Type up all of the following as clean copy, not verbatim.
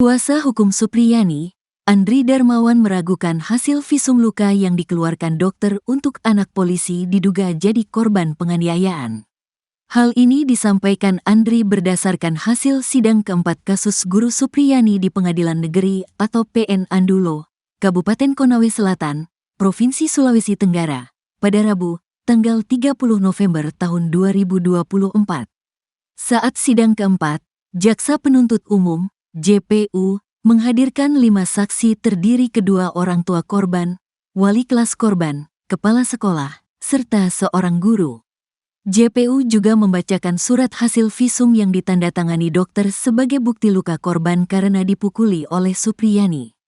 Kuasa hukum Supriyani, Andri Darmawan meragukan hasil visum luka yang dikeluarkan dokter untuk anak polisi diduga jadi korban penganiayaan. Hal ini disampaikan Andri berdasarkan hasil sidang keempat kasus guru Supriyani di Pengadilan Negeri atau PN Andulo, Kabupaten Konawe Selatan, Provinsi Sulawesi Tenggara, pada Rabu, tanggal 30 November tahun 2024. Saat sidang keempat, Jaksa Penuntut Umum JPU, menghadirkan 5 saksi terdiri kedua orang tua korban, wali kelas korban, kepala sekolah, serta seorang guru. JPU juga membacakan surat hasil visum yang ditandatangani dokter sebagai bukti luka korban karena dipukuli oleh Supriyani.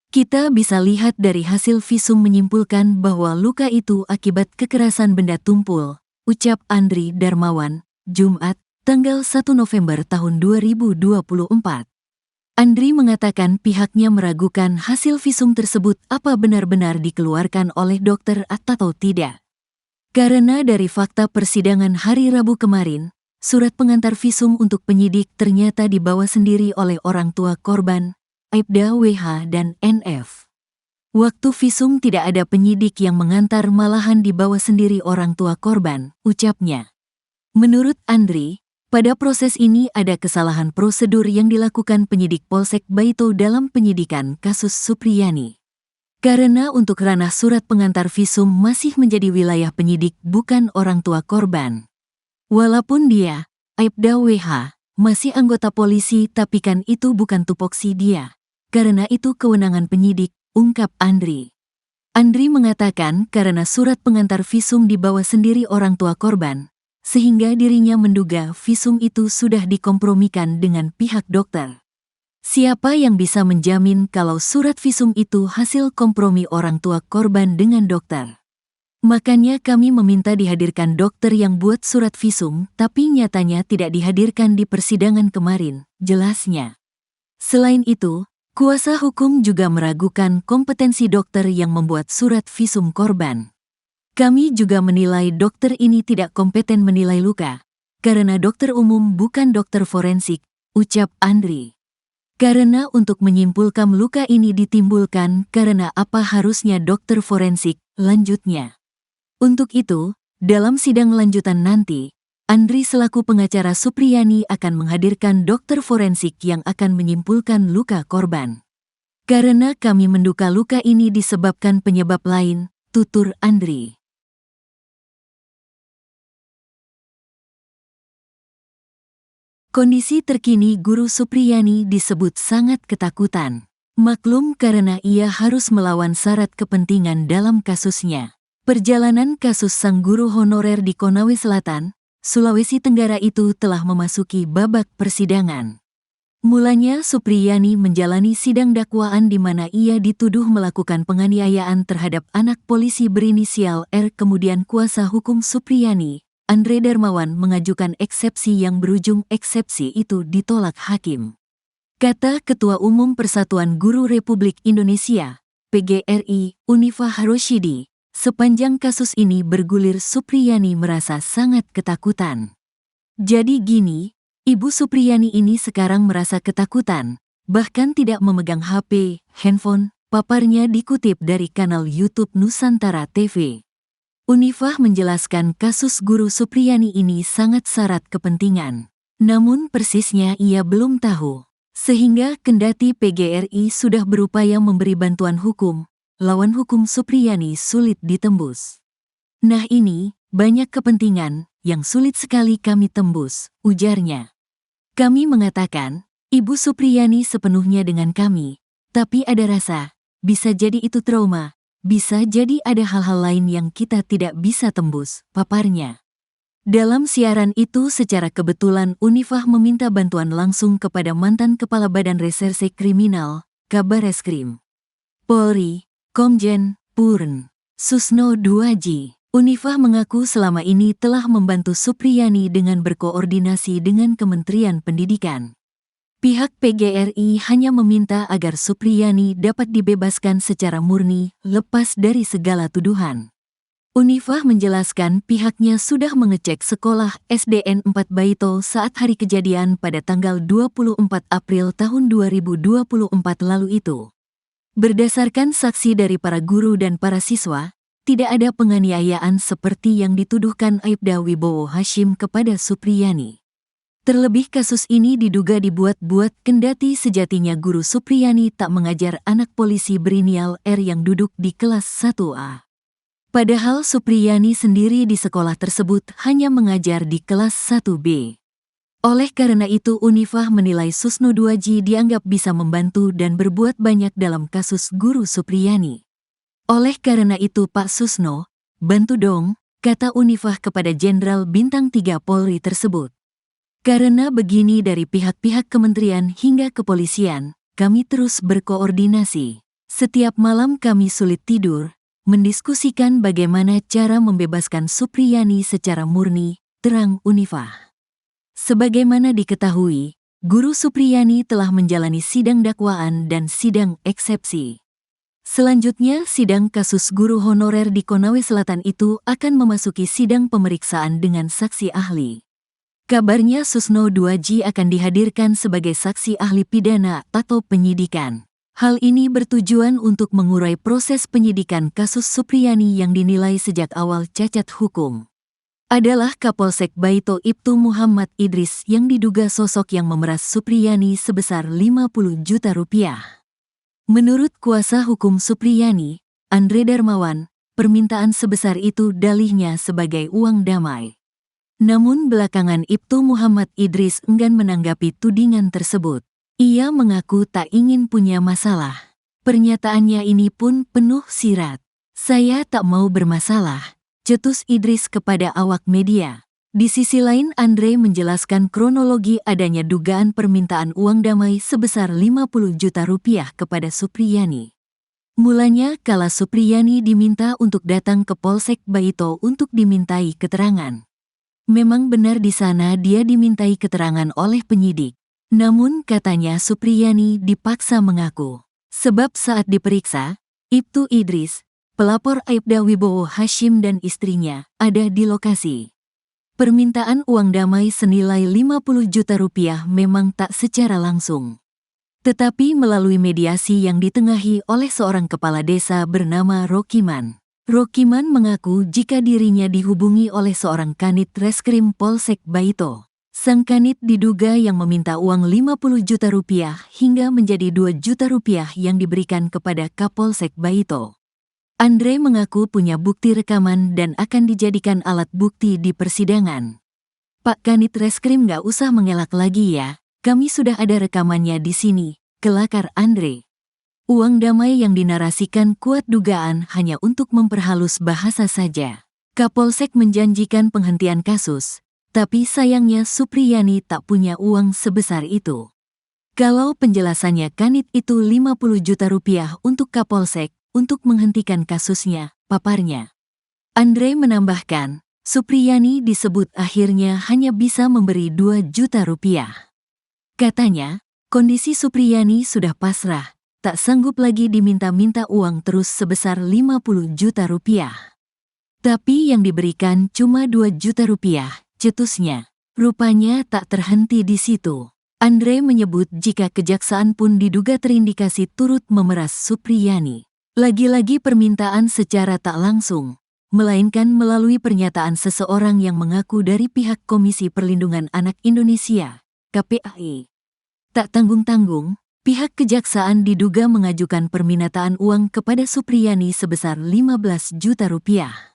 Kita bisa lihat dari hasil visum menyimpulkan bahwa luka itu akibat kekerasan benda tumpul, ucap Andri Darmawan, Jumat, tanggal 1 November tahun 2024. Andri mengatakan pihaknya meragukan hasil visum tersebut apa benar-benar dikeluarkan oleh dokter atau tidak. Karena dari fakta persidangan hari Rabu kemarin, surat pengantar visum untuk penyidik ternyata dibawa sendiri oleh orang tua korban, Aibda WH dan NF. Waktu visum tidak ada penyidik yang mengantar, malahan dibawa sendiri orang tua korban, ucapnya. Menurut Andri, pada proses ini ada kesalahan prosedur yang dilakukan penyidik Polsek Baito dalam penyidikan kasus Supriyani. Karena untuk ranah surat pengantar visum masih menjadi wilayah penyidik bukan orang tua korban. Walaupun dia, Aibda WH, masih anggota polisi tapi kan itu bukan tupoksi dia. Karena itu kewenangan penyidik, ungkap Andri. Andri mengatakan karena surat pengantar visum dibawa sendiri orang tua korban, sehingga dirinya menduga visum itu sudah dikompromikan dengan pihak dokter. Siapa yang bisa menjamin kalau surat visum itu hasil kompromi orang tua korban dengan dokter? Makanya kami meminta dihadirkan dokter yang buat surat visum, tapi nyatanya tidak dihadirkan di persidangan kemarin, jelasnya. Selain itu, kuasa hukum juga meragukan kompetensi dokter yang membuat surat visum korban. Kami juga menilai dokter ini tidak kompeten menilai luka, karena dokter umum bukan dokter forensik, ucap Andri. Karena untuk menyimpulkan luka ini ditimbulkan karena apa harusnya dokter forensik, lanjutnya. Untuk itu, dalam sidang lanjutan nanti, Andri selaku pengacara Supriyani akan menghadirkan dokter forensik yang akan menyimpulkan luka korban. Karena kami menduga luka ini disebabkan penyebab lain, tutur Andri. Kondisi terkini guru Supriyani disebut sangat ketakutan. Maklum karena ia harus melawan syarat kepentingan dalam kasusnya. Perjalanan kasus sang guru honorer di Konawe Selatan, Sulawesi Tenggara itu telah memasuki babak persidangan. Mulanya Supriyani menjalani sidang dakwaan di mana ia dituduh melakukan penganiayaan terhadap anak polisi berinisial R. Kemudian kuasa hukum Supriyani, Andri Darmawan, mengajukan eksepsi yang berujung eksepsi itu ditolak hakim. Kata Ketua Umum Persatuan Guru Republik Indonesia, PGRI, Unifah Roshidi, sepanjang kasus ini bergulir Supriyani merasa sangat ketakutan. Jadi gini, Ibu Supriyani ini sekarang merasa ketakutan, bahkan tidak memegang HP, handphone, paparnya dikutip dari kanal YouTube Nusantara TV. Unifah menjelaskan kasus guru Supriyani ini sangat syarat kepentingan. Namun persisnya ia belum tahu. Sehingga kendati PGRI sudah berupaya memberi bantuan hukum, lawan hukum Supriyani sulit ditembus. Nah ini, banyak kepentingan yang sulit sekali kami tembus, ujarnya. Kami mengatakan, Ibu Supriyani sepenuhnya dengan kami, tapi ada rasa, bisa jadi itu trauma. Bisa jadi ada hal-hal lain yang kita tidak bisa tembus, paparnya. Dalam siaran itu secara kebetulan Unifah meminta bantuan langsung kepada mantan Kepala Badan Reserse Kriminal, Kabareskrim Polri, Komjen Purn Susno Duaji. Unifah mengaku selama ini telah membantu Supriyani dengan berkoordinasi dengan Kementerian Pendidikan. Pihak PGRI hanya meminta agar Supriyani dapat dibebaskan secara murni, lepas dari segala tuduhan. Unifah menjelaskan pihaknya sudah mengecek sekolah SDN 4 Baito saat hari kejadian pada tanggal 24 April tahun 2024 lalu itu. Berdasarkan saksi dari para guru dan para siswa, tidak ada penganiayaan seperti yang dituduhkan Aibda Wibowo Hashim kepada Supriyani. Terlebih kasus ini diduga dibuat-buat kendati sejatinya guru Supriyani tak mengajar anak polisi berinisial R yang duduk di kelas 1A. Padahal Supriyani sendiri di sekolah tersebut hanya mengajar di kelas 1B. Oleh karena itu Unifah menilai Susno 2J dianggap bisa membantu dan berbuat banyak dalam kasus guru Supriyani. Oleh karena itu Pak Susno, bantu dong, kata Unifah kepada Jenderal Bintang 3 Polri tersebut. Karena begini dari pihak-pihak kementerian hingga kepolisian, kami terus berkoordinasi. Setiap malam kami sulit tidur, mendiskusikan bagaimana cara membebaskan Supriyani secara murni, terang Unifah. Sebagaimana diketahui, guru Supriyani telah menjalani sidang dakwaan dan sidang eksepsi. Selanjutnya, sidang kasus guru honorer di Konawe Selatan itu akan memasuki sidang pemeriksaan dengan saksi ahli. Kabarnya Susno 2J akan dihadirkan sebagai saksi ahli pidana atau penyidikan. Hal ini bertujuan untuk mengurai proses penyidikan kasus Supriyani yang dinilai sejak awal cacat hukum. Adalah Kapolsek Baito Ibtu Muhammad Idris yang diduga sosok yang memeras Supriyani sebesar 50 juta rupiah. Menurut kuasa hukum Supriyani, Andre Darmawan, permintaan sebesar itu dalihnya sebagai uang damai. Namun belakangan Ibtu Muhammad Idris enggan menanggapi tudingan tersebut. Ia mengaku tak ingin punya masalah. Pernyataannya ini pun penuh sirat. Saya tak mau bermasalah, cetus Idris kepada awak media. Di sisi lain Andre menjelaskan kronologi adanya dugaan permintaan uang damai sebesar 50 juta rupiah kepada Supriyani. Mulanya kala Supriyani diminta untuk datang ke Polsek Baito untuk dimintai keterangan. Memang benar di sana dia dimintai keterangan oleh penyidik. Namun katanya Supriyani dipaksa mengaku. Sebab saat diperiksa, Ibtu Idris, pelapor Aibda Wibowo Hashim dan istrinya, ada di lokasi. Permintaan uang damai senilai 50 juta rupiah memang tak secara langsung. Tetapi melalui mediasi yang ditengahi oleh seorang kepala desa bernama Rokiman. Rokiman mengaku jika dirinya dihubungi oleh seorang kanit Reskrim Polsek Baito. Sang kanit diduga yang meminta uang 50 juta rupiah hingga menjadi 2 juta rupiah yang diberikan kepada Kapolsek Baito. Andre mengaku punya bukti rekaman dan akan dijadikan alat bukti di persidangan. Pak Kanit Reskrim gak usah mengelak lagi ya, kami sudah ada rekamannya di sini, kelakar Andre. Uang damai yang dinarasikan kuat dugaan hanya untuk memperhalus bahasa saja. Kapolsek menjanjikan penghentian kasus. Tapi sayangnya Supriyani tak punya uang sebesar itu. Kalau penjelasannya kanit itu 50 juta rupiah untuk Kapolsek untuk menghentikan kasusnya, paparnya. Andre menambahkan, Supriyani disebut akhirnya hanya bisa memberi 2 juta rupiah. Katanya, kondisi Supriyani sudah pasrah, tak sanggup lagi diminta-minta uang terus sebesar 50 juta rupiah. Tapi yang diberikan cuma 2 juta rupiah. Cetusnya, rupanya tak terhenti di situ. Andre menyebut jika kejaksaan pun diduga terindikasi turut memeras Supriyani. Lagi-lagi permintaan secara tak langsung, melainkan melalui pernyataan seseorang yang mengaku dari pihak Komisi Perlindungan Anak Indonesia, KPAI. Tak tanggung-tanggung, pihak kejaksaan diduga mengajukan permintaan uang kepada Supriyani sebesar 15 juta rupiah.